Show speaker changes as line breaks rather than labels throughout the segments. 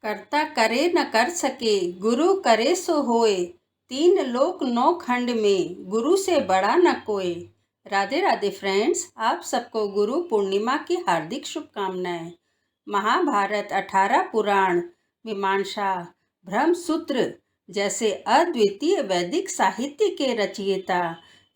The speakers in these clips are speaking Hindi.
कर्ता करे न कर सके, गुरु करे सो होए। तीन लोक नौ खंड में, गुरु से बड़ा न कोई। राधे राधे फ्रेंड्स, आप सबको गुरु पूर्णिमा की हार्दिक शुभकामनाएं। महाभारत, 18 पुराण, मीमांसा, ब्रह्मसूत्र जैसे अद्वितीय वैदिक साहित्य के रचयिता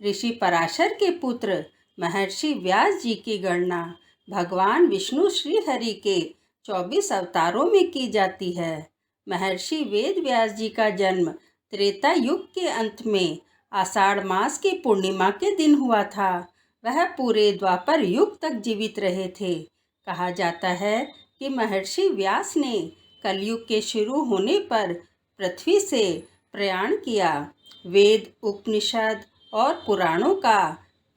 ऋषि पराशर के पुत्र महर्षि व्यास जी की गणना भगवान विष्णु श्री हरि के 24 अवतारों में की जाती है। महर्षि वेद व्यास जी का जन्म त्रेता युग के अंत में आषाढ़ मास की पूर्णिमा के दिन हुआ था। वह पूरे द्वापर युग तक जीवित रहे थे। कहा जाता है कि महर्षि व्यास ने कलयुग के शुरू होने पर पृथ्वी से प्रयाण किया। वेद, उपनिषद और पुराणों का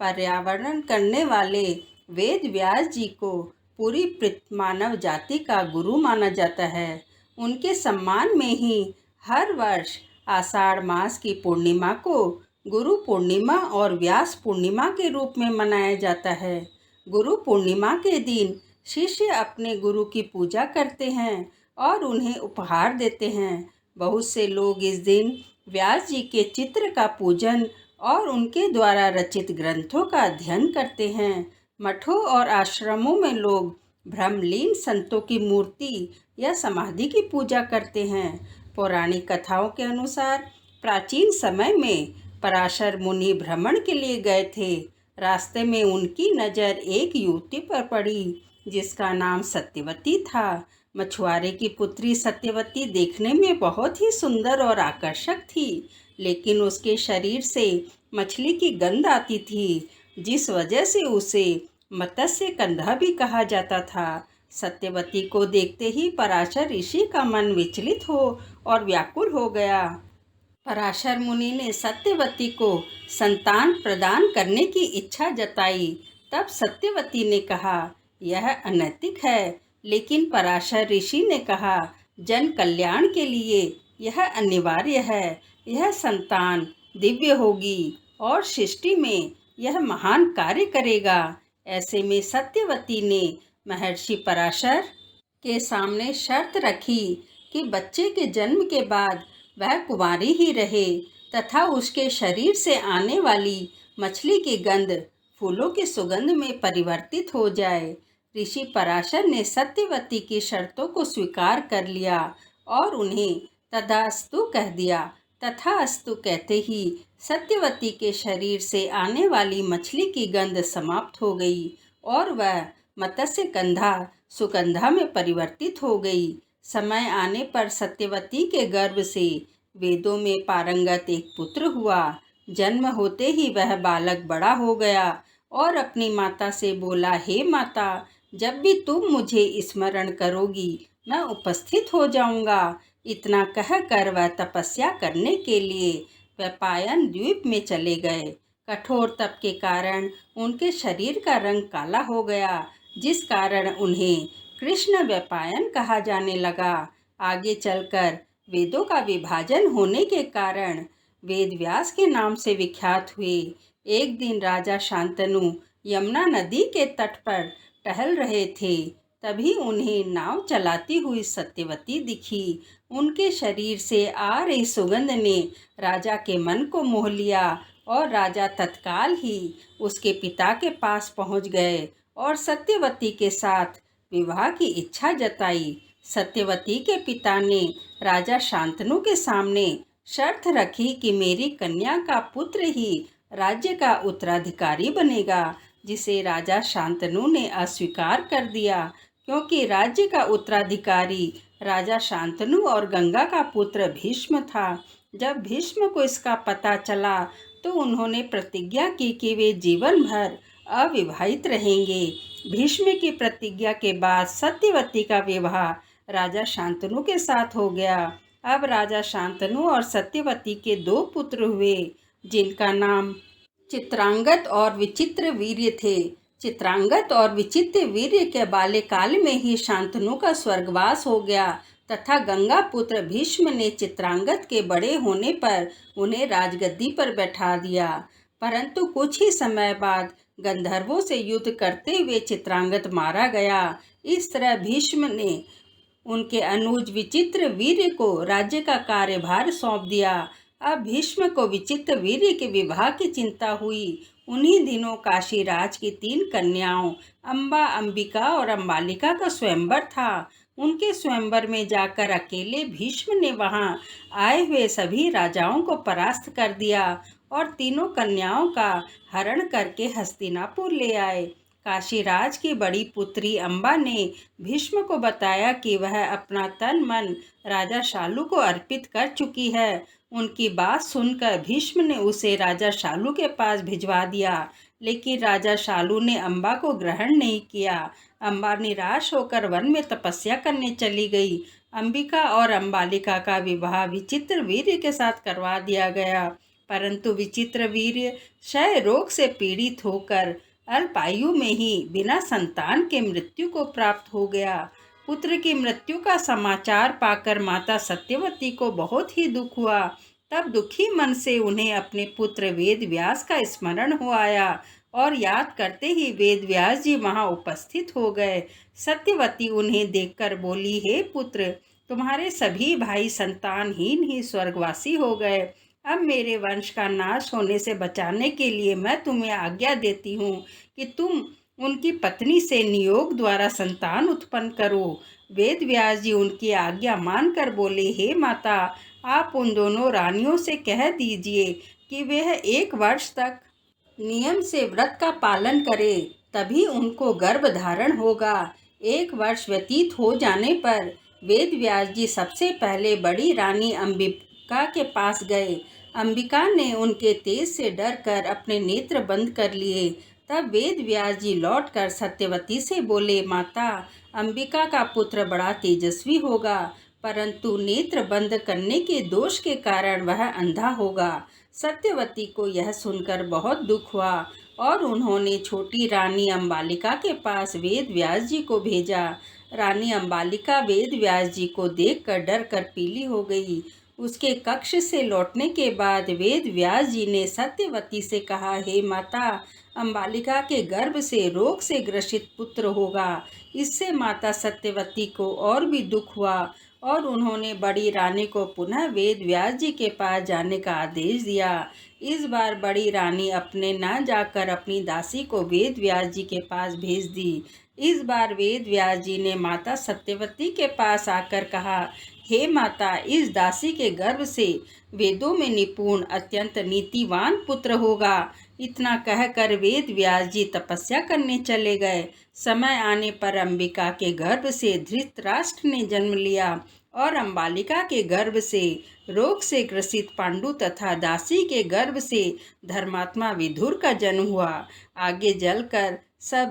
पर्यावरण करने वाले वेद व्यास जी को पूरी मानव जाति का गुरु माना जाता है। उनके सम्मान में ही हर वर्ष आषाढ़ मास की पूर्णिमा को गुरु पूर्णिमा और व्यास पूर्णिमा के रूप में मनाया जाता है। गुरु पूर्णिमा के दिन शिष्य अपने गुरु की पूजा करते हैं और उन्हें उपहार देते हैं। बहुत से लोग इस दिन व्यास जी के चित्र का पूजन और उनके द्वारा रचित ग्रंथों का अध्ययन करते हैं। मठों और आश्रमों में लोग ब्रह्मलीन संतों की मूर्ति या समाधि की पूजा करते हैं। पौराणिक कथाओं के अनुसार प्राचीन समय में पराशर मुनि भ्रमण के लिए गए थे। रास्ते में उनकी नज़र एक युवती पर पड़ी जिसका नाम सत्यवती था। मछुआरे की पुत्री सत्यवती देखने में बहुत ही सुंदर और आकर्षक थी, लेकिन उसके शरीर से मछली की गंध आती थी, जिस वजह से उसे मत्स्य कंधा भी कहा जाता था। सत्यवती को देखते ही पराशर ऋषि का मन विचलित हो और व्याकुल हो गया। पराशर मुनि ने सत्यवती को संतान प्रदान करने की इच्छा जताई। तब सत्यवती ने कहा, यह अनैतिक है, लेकिन पराशर ऋषि ने कहा, जन कल्याण के लिए यह अनिवार्य है। यह संतान दिव्य होगी और सृष्टि में यह महान कार्य करेगा। ऐसे में सत्यवती ने महर्षि पराशर के सामने शर्त रखी कि बच्चे के जन्म के बाद वह कुंवारी ही रहे तथा उसके शरीर से आने वाली मछली की गंध फूलों की सुगंध में परिवर्तित हो जाए। ऋषि पराशर ने सत्यवती की शर्तों को स्वीकार कर लिया और उन्हें तथास्तु कह दिया। तथास्तु कहते ही सत्यवती के शरीर से आने वाली मछली की गंध समाप्त हो गई और वह मत्स्य कंधा सुगंधा में परिवर्तित हो गई। समय आने पर सत्यवती के गर्भ से वेदों में पारंगत एक पुत्र हुआ। जन्म होते ही वह बालक बड़ा हो गया और अपनी माता से बोला, हे माता, जब भी तुम मुझे स्मरण करोगी मैं उपस्थित हो जाऊंगा। इतना कहकर वह तपस्या करने के लिए वैपायन द्वीप में चले गए। कठोर तप के कारण उनके शरीर का रंग काला हो गया, जिस कारण उन्हें कृष्ण वैपायन कहा जाने लगा। आगे चलकर वेदों का विभाजन होने के कारण वेद व्यास के नाम से विख्यात हुए। एक दिन राजा शांतनु यमुना नदी के तट पर टहल रहे थे। तभी उन्हें नाव चलाती हुई सत्यवती दिखी। उनके शरीर से आ रही सुगंध ने राजा के मन को मोह लिया और राजा तत्काल ही उसके पिता के पास पहुंच गए और सत्यवती के साथ विवाह की इच्छा जताई। सत्यवती के पिता ने राजा शांतनु के सामने शर्त रखी कि मेरी कन्या का पुत्र ही राज्य का उत्तराधिकारी बनेगा, जिसे राजा शांतनु ने अस्वीकार कर दिया, क्योंकि राज्य का उत्तराधिकारी राजा शांतनु और गंगा का पुत्र भीष्म था। जब भीष्म को इसका पता चला तो उन्होंने प्रतिज्ञा की कि वे जीवन भर अविवाहित रहेंगे। भीष्म की प्रतिज्ञा के बाद सत्यवती का विवाह राजा शांतनु के साथ हो गया। अब राजा शांतनु और सत्यवती के 2 पुत्र हुए, जिनका नाम चित्रांगत और विचित्र वीर्य थे। चित्रांगत और विचित्र वीर्य के बाल्यकाल में ही शांतनु का स्वर्गवास हो गया तथा गंगा पुत्र भीष्म ने चित्रांगत के बड़े होने पर उन्हें राजगद्दी पर बैठा दिया। परंतु कुछ ही समय बाद गंधर्वों से युद्ध करते हुए चित्रांगत मारा गया। इस तरह भीष्म ने उनके अनुज विचित्र वीर्य को राज्य का कार्यभार सौंप दिया। अब भीष्म को विचित्र वीर्य के विवाह की चिंता हुई। उन्हीं दिनों काशीराज की 3 कन्याओं अम्बा, अंबिका और अम्बालिका का स्वयंवर था। उनके स्वयंवर में जाकर अकेले भीष्म ने वहां आए हुए सभी राजाओं को परास्त कर दिया और तीनों कन्याओं का हरण करके हस्तिनापुर ले आए। काशीराज की बड़ी पुत्री अम्बा ने भीष्म को बताया कि वह अपना तन मन राजा शालू को अर्पित कर चुकी है। उनकी बात सुनकर भीष्म ने उसे राजा शालू के पास भिजवा दिया, लेकिन राजा शालू ने अम्बा को ग्रहण नहीं किया। अम्बा निराश होकर वन में तपस्या करने चली गई। अंबिका और अम्बालिका का विवाह विचित्र वीर्य के साथ करवा दिया गया, परंतु विचित्र वीर्य क्षय रोग से पीड़ित होकर अल्पायु में ही बिना संतान के मृत्यु को प्राप्त हो गया। पुत्र की मृत्यु का समाचार पाकर माता सत्यवती को बहुत ही दुख हुआ। तब दुखी मन से उन्हें अपने पुत्र वेद व्यास का स्मरण हो आया और याद करते ही वेद व्यास जी वहां उपस्थित हो गए। सत्यवती उन्हें देखकर बोली, हे पुत्र, तुम्हारे सभी भाई संतानहीन ही स्वर्गवासी हो गए। अब मेरे वंश का नाश होने से बचाने के लिए मैं तुम्हें आज्ञा देती हूँ कि तुम उनकी पत्नी से नियोग द्वारा संतान उत्पन्न करो। वेद व्यास जी उनकी आज्ञा मानकर बोले, हे माता, आप उन दोनों रानियों से कह दीजिए कि वह 1 वर्ष तक नियम से व्रत का पालन करे, तभी उनको गर्भ धारण होगा। 1 वर्ष व्यतीत हो जाने पर वेद व्यास जी सबसे पहले बड़ी रानी अंबिका के पास गए। अंबिका ने उनके तेज से डरकर अपने नेत्र बंद कर लिए। तब वेद व्यास जी लौटकर सत्यवती से बोले, माता, अंबिका का पुत्र बड़ा तेजस्वी होगा, परंतु नेत्र बंद करने के दोष के कारण वह अंधा होगा। सत्यवती को यह सुनकर बहुत दुख हुआ और उन्होंने छोटी रानी अंबालिका के पास वेद व्यास जी को भेजा। रानी अंबालिका वेद व्यास जी को देखकर डर कर पीली हो गई। उसके कक्ष से लौटने के बाद वेद व्यास जी ने सत्यवती से कहा, हे माता, अंबालिका के गर्भ से रोग से ग्रसित पुत्र होगा। इससे माता सत्यवती को और भी दुख हुआ और उन्होंने बड़ी रानी को पुनः वेद व्यास जी के पास जाने का आदेश दिया। इस बार बड़ी रानी अपने न जाकर अपनी दासी को वेद व्यास जी के पास भेज दी। इस बार वेद व्यास जी ने माता सत्यवती के पास आकर कहा, हे माता, इस दासी के गर्भ से वेदों में निपुण अत्यंत नीतिवान पुत्र होगा। इतना कहकर वेद व्यास जी तपस्या करने चले गए। समय आने पर अंबिका के गर्भ से धृतराष्ट्र ने जन्म लिया और अंबालिका के गर्भ से रोग से ग्रसित पांडु तथा दासी के गर्भ से धर्मात्मा विदुर का जन्म हुआ। आगे जलकर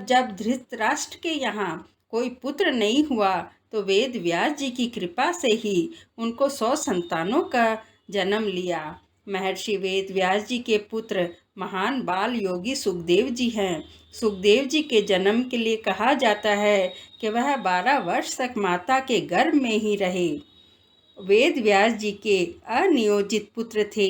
जब धृतराष्ट्र के यहाँ कोई पुत्र नहीं हुआ तो वेद व्यास जी की कृपा से ही उनको 100 संतानों का जन्म लिया। महर्षि वेद व्यास जी के पुत्र महान बाल योगी सुखदेव जी हैं। सुखदेव जी के जन्म के लिए कहा जाता है कि वह 12 वर्ष तक माता के गर्भ में ही रहे। वेद व्यास जी के अनियोजित पुत्र थे।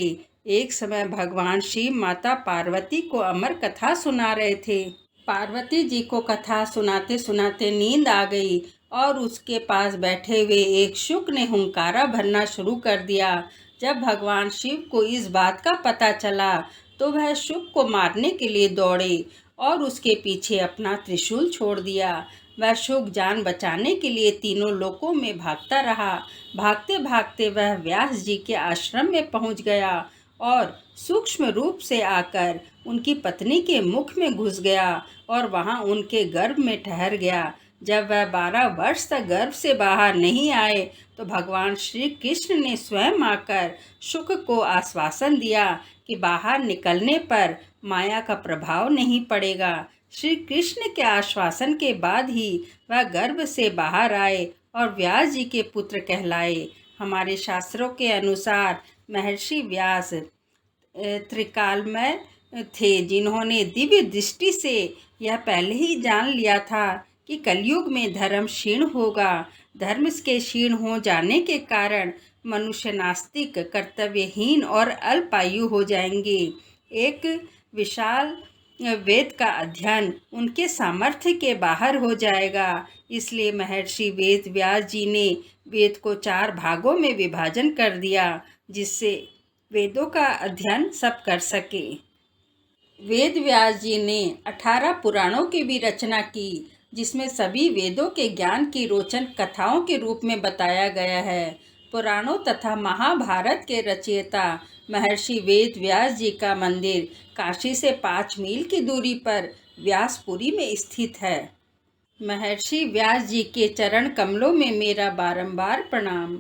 एक समय भगवान शिव माता पार्वती को अमर कथा सुना रहे थे। पार्वती जी को कथा सुनाते सुनाते नींद आ गई और उसके पास बैठे हुए एक शुक ने हुंकारा भरना शुरू कर दिया। जब भगवान शिव को इस बात का पता चला तो वह शुक को मारने के लिए दौड़े और उसके पीछे अपना त्रिशूल छोड़ दिया। वह शुक जान बचाने के लिए तीनों लोकों में भागता रहा। भागते भागते वह व्यास जी के आश्रम में पहुंच गया और सूक्ष्म रूप से आकर उनकी पत्नी के मुख में घुस गया और वहां उनके गर्भ में ठहर गया। जब वह 12 वर्ष तक गर्भ से बाहर नहीं आए तो भगवान श्री कृष्ण ने स्वयं आकर शुक को आश्वासन दिया कि बाहर निकलने पर माया का प्रभाव नहीं पड़ेगा। श्री कृष्ण के आश्वासन के बाद ही वह गर्भ से बाहर आए और व्यास जी के पुत्र कहलाए। हमारे शास्त्रों के अनुसार महर्षि व्यास त्रिकालमय थे, जिन्होंने दिव्य दृष्टि से यह पहले ही जान लिया था कि कलयुग में धर्म क्षीण होगा। धर्म के क्षीण हो जाने के कारण मनुष्य नास्तिक, कर्तव्यहीन और अल्पायु हो जाएंगे। एक विशाल वेद का अध्ययन उनके सामर्थ्य के बाहर हो जाएगा। इसलिए महर्षि वेद व्यास जी ने वेद को 4 भागों में विभाजन कर दिया, जिससे वेदों का अध्ययन सब कर सके। वेद व्यास जी ने 18 पुराणों की भी रचना की, जिसमें सभी वेदों के ज्ञान की रोचन कथाओं के रूप में बताया गया है। पुराणों तथा महाभारत के रचयिता महर्षि वेद व्यास जी का मंदिर काशी से 5 मील की दूरी पर व्यासपुरी में स्थित है। महर्षि व्यास जी के चरण कमलों में मेरा बारंबार प्रणाम।